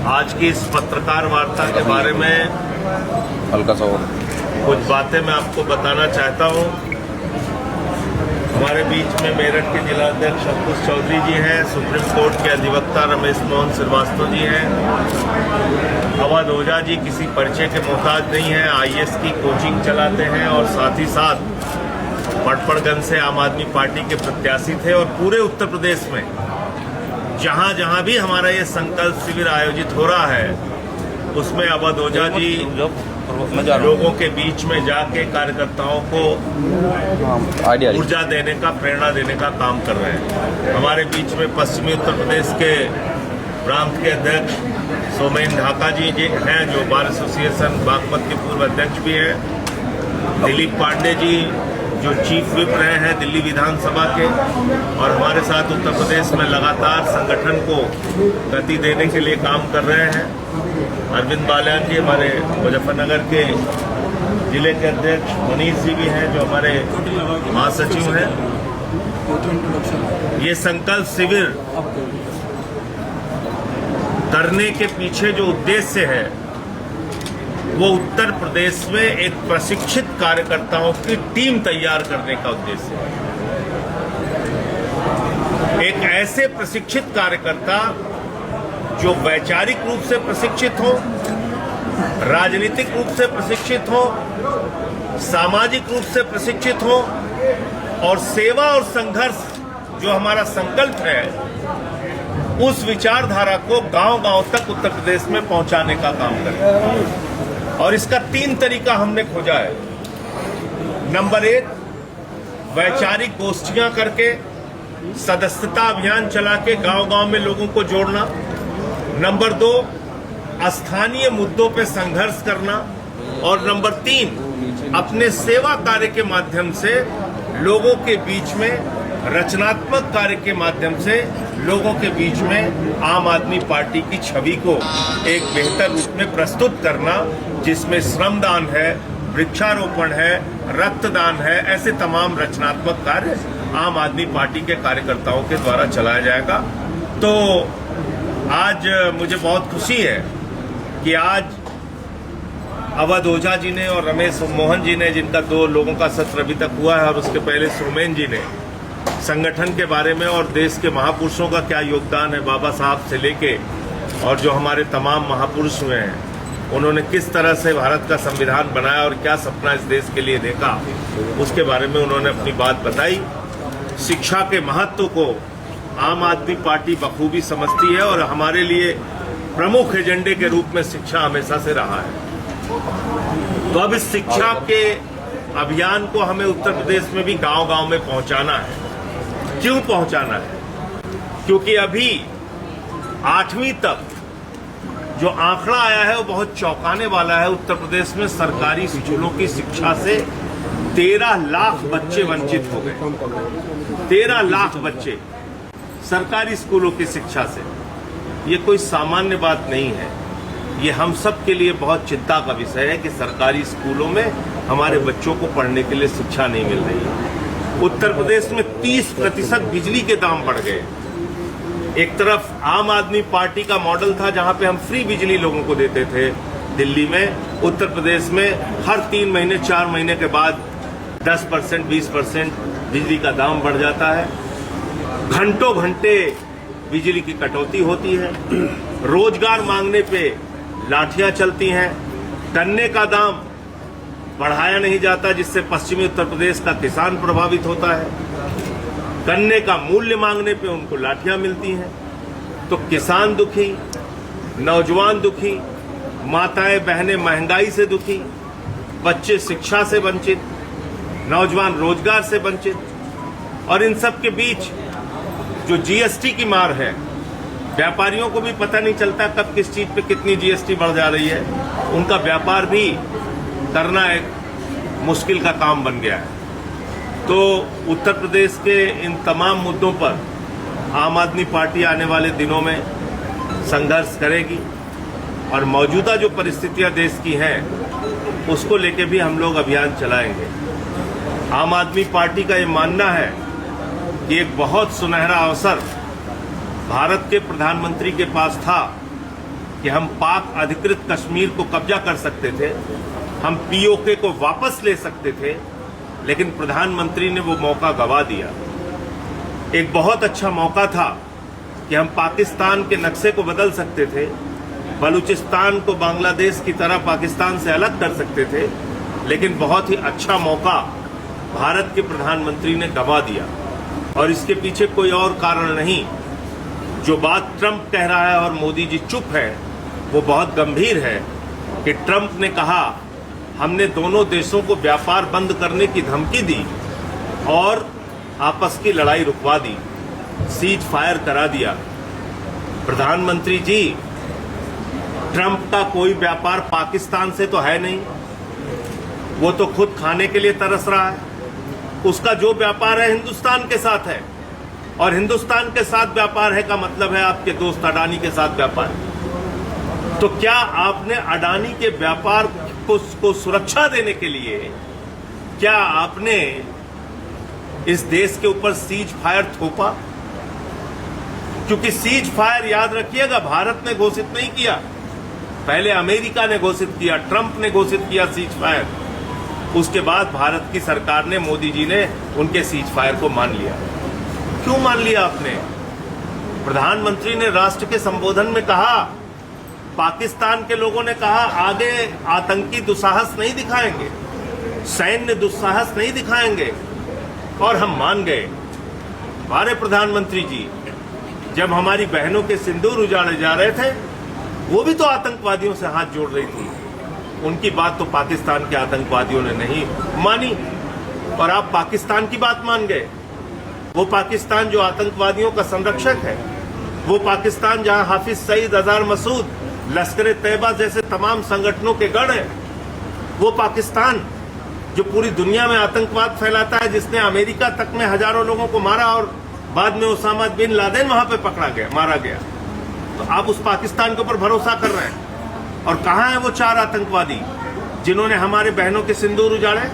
आज की इस पत्रकार वार्ता के बारे में हल्का सा और कुछ बातें मैं आपको बताना चाहता हूं। हमारे बीच में मेरठ के जिलाध्यक्ष अंकुश चौधरी जी हैं, सुप्रीम कोर्ट के अधिवक्ता रमेश मोहन श्रीवास्तव जी हैं, अवध ओझा जी किसी परिचय के मोहताज नहीं हैं, आईएएस की कोचिंग चलाते हैं और साथ ही साथ पटपड़गंज से आम आदमी पार्टी के प्रत्याशी थे। और पूरे उत्तर प्रदेश में जहां जहां भी हमारा ये संकल्प शिविर आयोजित हो रहा है उसमें अवध ओझा जी लोगों के बीच में जाके कार्यकर्ताओं को ऊर्जा देने का, प्रेरणा देने का काम कर रहे हैं। हमारे बीच में पश्चिमी उत्तर प्रदेश के प्रांत के अध्यक्ष सोमेन ढाका जी हैं, जो बार एसोसिएशन बागपत के पूर्व अध्यक्ष भी हैं। दिलीप पांडे जी जो चीफ विप रहे हैं दिल्ली विधानसभा के, और हमारे साथ उत्तर प्रदेश में लगातार संगठन को गति देने के लिए काम कर रहे हैं। अरविंद बाल्यान जी हमारे मुजफ्फरनगर के जिले के अध्यक्ष, मनीष जी भी हैं जो हमारे महासचिव हैं। ये संकल्प शिविर करने के पीछे जो उद्देश्य है वो उत्तर प्रदेश में एक प्रशिक्षित कार्यकर्ताओं की टीम तैयार करने का उद्देश्य है। एक ऐसे प्रशिक्षित कार्यकर्ता जो वैचारिक रूप से प्रशिक्षित हो, राजनीतिक रूप से प्रशिक्षित हो, सामाजिक रूप से प्रशिक्षित हो और सेवा और संघर्ष जो हमारा संकल्प है उस विचारधारा को गांव-गांव तक उत्तर प्रदेश में पहुंचाने का काम करें। और इसका 3 तरीका हमने खोजा है। नंबर 1, वैचारिक गोष्ठियां करके, सदस्यता अभियान चला के गांव-गांव में लोगों को जोड़ना। नंबर 2, स्थानीय मुद्दों पे संघर्ष करना। और नंबर 3, अपने सेवा कार्य के माध्यम से लोगों के बीच में, रचनात्मक कार्य के माध्यम से लोगों के बीच में आम आदमी पार्टी की छवि को एक बेहतर रूप में प्रस्तुत करना, जिसमें श्रमदान है, वृक्षारोपण है, रक्तदान है, ऐसे तमाम रचनात्मक कार्य आम आदमी पार्टी के कार्यकर्ताओं के द्वारा चलाया जाएगा। तो आज मुझे बहुत खुशी है कि आज अवध ओझा जी ने और रमेश मोहन जी ने, जिनका 2 लोगों का सत्र अभी तक हुआ है, और उसके पहले सोमेन जी ने संगठन के बारे में और देश के महापुरुषों का क्या योगदान है, बाबा साहब से लेके और जो हमारे तमाम महापुरुष हुए हैं, उन्होंने किस तरह से भारत का संविधान बनाया और क्या सपना इस देश के लिए देखा, उसके बारे में उन्होंने अपनी बात बताई। शिक्षा के महत्व को आम आदमी पार्टी बखूबी समझती है और हमारे लिए प्रमुख एजेंडे के रूप में शिक्षा हमेशा से रहा है। तो अब इस शिक्षा के अभियान को हमें उत्तर प्रदेश में भी गांव-गांव में पहुंचाना है। क्यों पहुंचाना है? क्योंकि अभी 8वीं तक जो आंकड़ा आया है वो बहुत चौंकाने वाला है। उत्तर प्रदेश में सरकारी स्कूलों की शिक्षा से 13 लाख बच्चे वंचित हो गए। 13 लाख बच्चे सरकारी स्कूलों की शिक्षा से। ये कोई सामान्य बात नहीं है। ये हम सब के लिए बहुत चिंता का विषय है कि सरकारी स्कूलों में हमारे बच्चों को पढ़ने के लिए शिक्षा नहीं मिल रही है। उत्तर प्रदेश में 30% बिजली के दाम बढ़ गए। एक तरफ आम आदमी पार्टी का मॉडल था जहां पे हम फ्री बिजली लोगों को देते थे दिल्ली में, उत्तर प्रदेश में हर 3 महीने 4 महीने के बाद 10% 20% बिजली का दाम बढ़ जाता है। घंटों घंटे बिजली की कटौती होती है। रोजगार मांगने पे लाठियां चलती हैं। गन्ने का दाम बढ़ाया नहीं जाता, जिससे पश्चिमी उत्तर प्रदेश का किसान प्रभावित होता है। गन्ने का मूल्य मांगने पे उनको लाठियां मिलती हैं। तो किसान दुखी, नौजवान दुखी, माताएं बहनें महंगाई से दुखी, बच्चे शिक्षा से वंचित, नौजवान रोजगार से वंचित। और इन सब के बीच जो जीएसटी की मार है, व्यापारियों को भी पता नहीं चलता कब किस चीज पे कितनी जीएसटी बढ़ जा रही है। उनका व्यापार भी करना एक मुश्किल का काम बन गया है। तो उत्तर प्रदेश के इन तमाम मुद्दों पर आम आदमी पार्टी आने वाले दिनों में संघर्ष करेगी और मौजूदा जो परिस्थितियां देश की हैं उसको लेके भी हम लोग अभियान चलाएंगे। आम आदमी पार्टी का ये मानना है कि एक बहुत सुनहरा अवसर भारत के प्रधानमंत्री के पास था कि हम पाक अधिकृत कश्मीर को कब्जा कर सकते थे, हम पीओके को वापस ले सकते थे, लेकिन प्रधानमंत्री ने वो मौका गंवा दिया। एक बहुत अच्छा मौका था कि हम पाकिस्तान के नक्शे को बदल सकते थे, बलूचिस्तान को बांग्लादेश की तरह पाकिस्तान से अलग कर सकते थे, लेकिन बहुत ही अच्छा मौका भारत के प्रधानमंत्री ने गंवा दिया। और इसके पीछे कोई और कारण नहीं। जो बात ट्रंप कह रहा है और मोदी जी चुप है, वो बहुत गंभीर है कि ट्रंप ने कहा हमने दोनों देशों को व्यापार बंद करने की धमकी दी और आपस की लड़ाई रुकवा दी, सीज फायर करा दिया। प्रधानमंत्री जी, ट्रंप का कोई व्यापार पाकिस्तान से तो है नहीं, वो तो खुद खाने के लिए तरस रहा है। उसका जो व्यापार है हिंदुस्तान के साथ है, और हिंदुस्तान के साथ व्यापार है का मतलब है आपके दोस्त अडानी के साथ व्यापार। तो क्या आपने अडानी के व्यापार को सुरक्षा देने के लिए क्या आपने इस देश के ऊपर सीज फायर थोपा? क्योंकि सीज फायर, याद रखिएगा, भारत ने घोषित नहीं किया, पहले अमेरिका ने घोषित किया, ट्रंप ने घोषित किया सीज फायर। उसके बाद भारत की सरकार ने, मोदी जी ने उनके सीज फायर को मान लिया। क्यों मान लिया आपने? प्रधानमंत्री ने राष्ट्र के संबोधन में कहा, पाकिस्तान के लोगों ने कहा आगे आतंकी दुस्साहस नहीं दिखाएंगे, सैन्य दुस्साहस नहीं दिखाएंगे, और हम मान गए। हमारे प्रधानमंत्री जी जब हमारी बहनों के सिंदूर उजाड़े जा रहे थे, वो भी तो आतंकवादियों से हाथ जोड़ रही थी। उनकी बात तो पाकिस्तान के आतंकवादियों ने नहीं मानी, और आप पाकिस्तान की बात मान गए। वो पाकिस्तान जो आतंकवादियों का संरक्षक है, वो पाकिस्तान जहां हाफिज सईद, अजहर मसूद, लश्कर तैयबा जैसे तमाम संगठनों के गढ़ हैं, वो पाकिस्तान जो पूरी दुनिया में आतंकवाद फैलाता है, जिसने अमेरिका तक में हजारों लोगों को मारा और बाद में ओसामा बिन लादेन वहां पे पकड़ा गया, मारा गया। तो आप उस पाकिस्तान के ऊपर भरोसा कर रहे हैं। और कहां हैं वो 4 आतंकवादी जिन्होंने हमारे बहनों के सिंदूर उजाड़े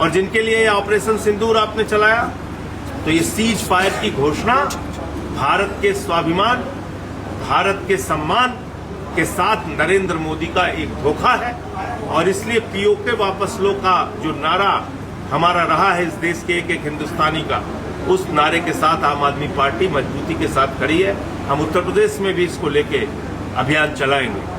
और जिनके लिए ये ऑपरेशन सिंदूर आपने चलाया? तो ये सीज फायर की घोषणा भारत के स्वाभिमान, भारत के सम्मान के साथ नरेंद्र मोदी का एक धोखा है। और इसलिए पीओके वापस लो का जो नारा हमारा रहा है इस देश के एक एक हिंदुस्तानी का, उस नारे के साथ आम आदमी पार्टी मजबूती के साथ खड़ी है। हम उत्तर प्रदेश में भी इसको लेके अभियान चलाएंगे।